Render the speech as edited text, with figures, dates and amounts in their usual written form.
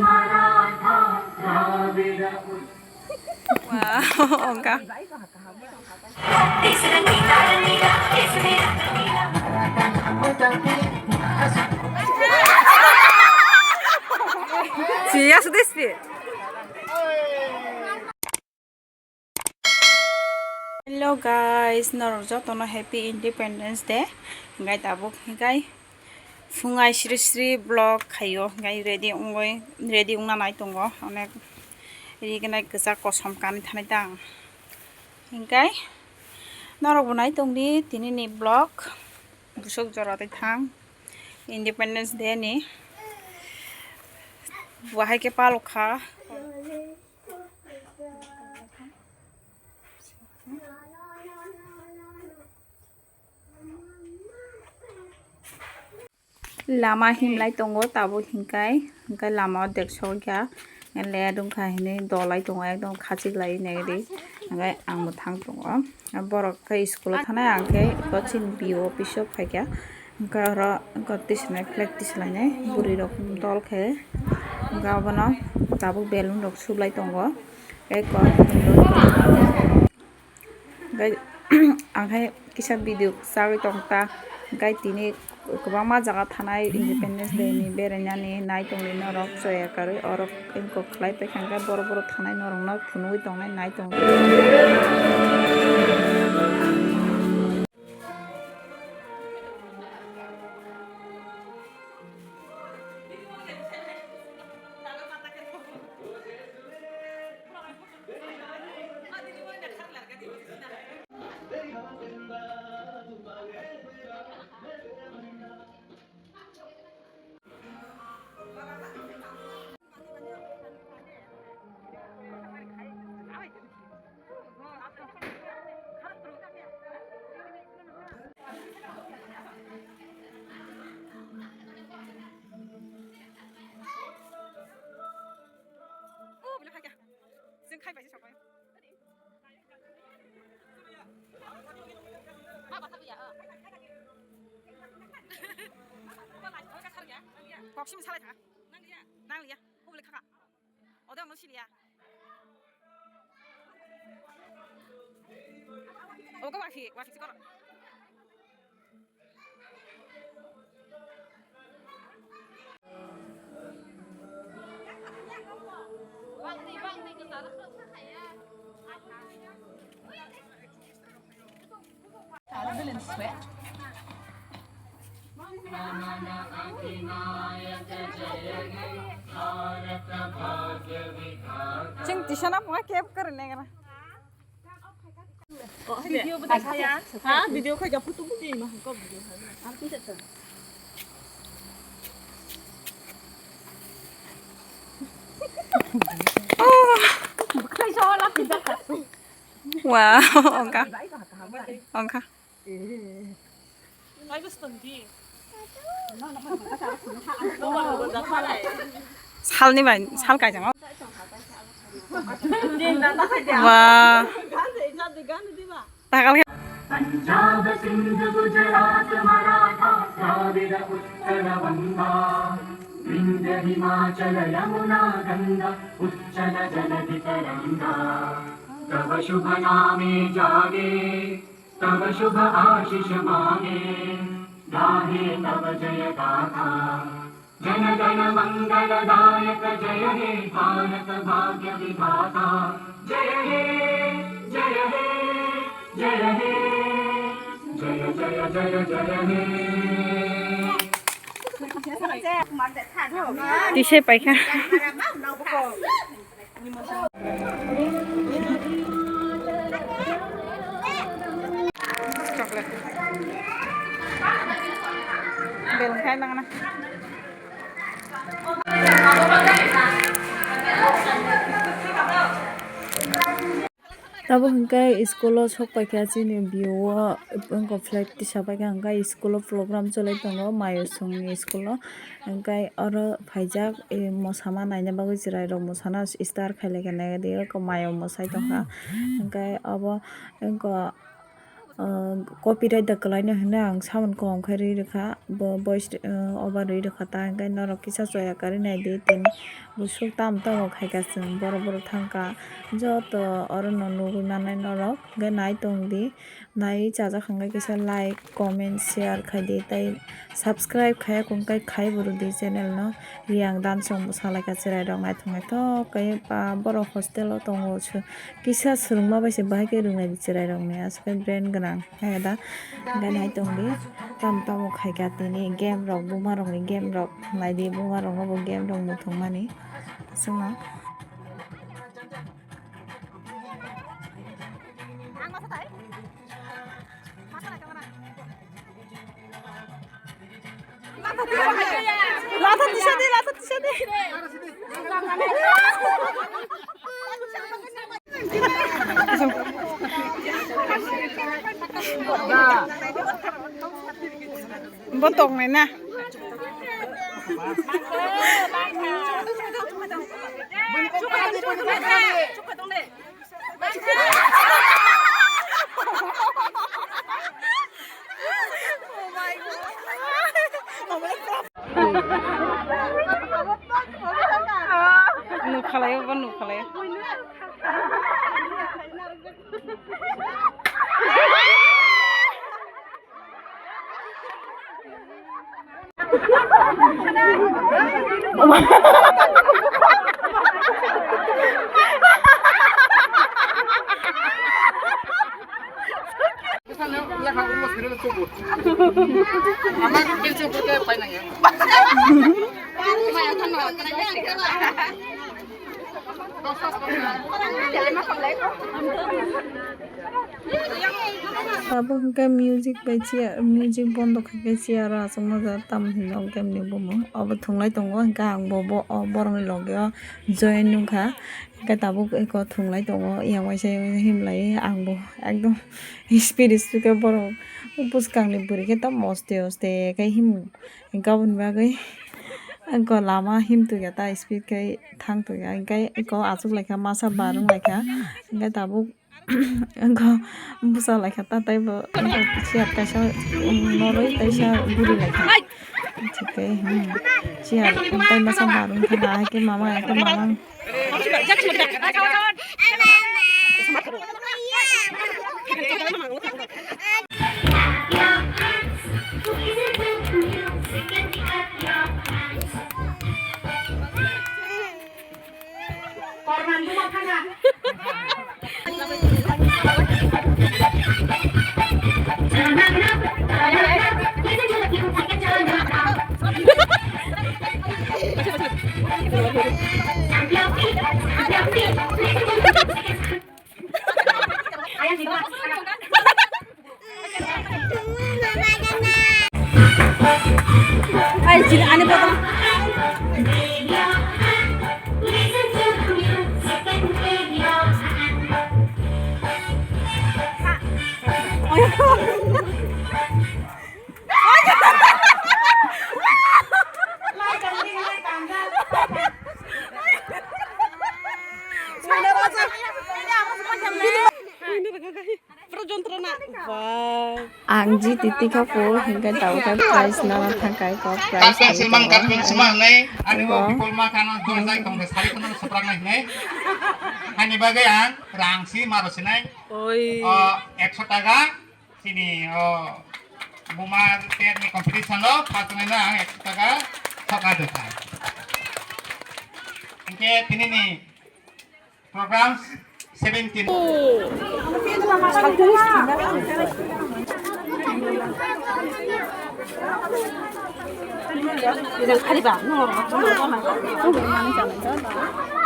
Wow, enggak. Serius this bit. Hello guys, narojot ono happy Independence Day. Ngai tabuk ngai fungai sri sri vlog khayo ngai ready ungna nai tongo onek ri genai kesar kosom kani thanai dang. Ngai narok nai tongdi tini ni vlog busok jorate thang Independence Day ni wahai ke palokha lama himlai tongo tabo hingkai lama dekso kya le dum khahine dolai tongo ekdom khachik lai negdi ngai ang thang tongo borok kai school thanai angke cochin bio pisok phaikya garo gotisne flag tislane buri rok dol khe gabono tabo balloon rok sublai tongo ek gai angkai kisa video sawi tongta gai tini kubangma jaga thanai Independence Day ni berenani nai tongni norok joya kari orok inko khlai pekhanga boro boro thanai norok no phunui tongnai nai tong Koksim salai tha nang liya hubli khaka odam no siliya ogo wafi sikor Cing di sana mau cap करने का ना video beta saya ha video kau jauh foto budi mah kau video arti itu bukan soal apa tidak wow enggak lagi setendi 살 니 말 살 가장 와 bakal Punjab Sindh Gujarat Maratha Dravid Utkal वंगा विंध्य हिमाचल यमुना गंगा उच्चल जलधि तरंगा तव शुभ नामे जागे तव शुभ आशीष मांगे गाहे तव जय गाथा जन गण मंगलदायक जय हे भारत भाग्य विधाता जय हे जय हे जय हे जय जय जय जय हे dice paika coklat belum kayak mana tabo hingkai school sok paikha chini bio engko flag tisa paikha hingkai school program cholai tongo mayo songni school hingkai oro phaijak mosama naina bagui cherai rok mosana star khailai nagai ko mayo mosai tongkha hingkai abo engko copyright da kalai na hina ang sound ko khari rekha voice over rekha ta hingkai norok kisa choya kari nai de tin busuk tam tam khaika chwng boro boro thangka joto orono nugui manai norok hingke nai tongdi nai chajak hingke kaisa like comment share khaidi tei subscribe khaya kongkai khai borodi channel no yang dansong bwsalaika cherai rok naithok naithok kai borok hostel o tongo kisa swrungma bai se bahai ke rungnai cherai rok ni asukhe brain ganang da hingke nai tongdi tam tam khaika tini game rok buma rok ni game rok naidi buma rok no bo game rok muthungmani aswngno 라타 티셔츠 라타 티셔츠 botok này na nuk khalai ba nuk khalai Abo hingke music bai chair music bondo khai chair asongma ja tam hinong kem ni bomo abo thunglai tongo hingke ang bo borok ni loge o join nungkha hingke tabuk eko thunglai tongo yang waisa himlai ang bo ekdom speed ke borok puskang ni buri ke tam oste kai him gabon bagoi angko lama himtu ya ta speed kai thangtu ya hingke eko achuk laika masa barung laika hingke tabuk angko busa laika ta taibo chair kaisa noroi kaisa buri laika chikai chair tai masa barung thana ke mama Ay, sila ano ba 'to? Angji titika po hingga tahu kan price nana thangkai ko price Kapeng silmang nih, anu pukul makanan dorsai kong desari kono seprang nih. Hani bagian rangsi marosin nih. Oi. 100 টাকা sini buma tiap nih kompetisi lo patungan 100 টাকা soka dosa. Oke, ini nih program 17. 이제 다리 봐. 너무 많이 잘라.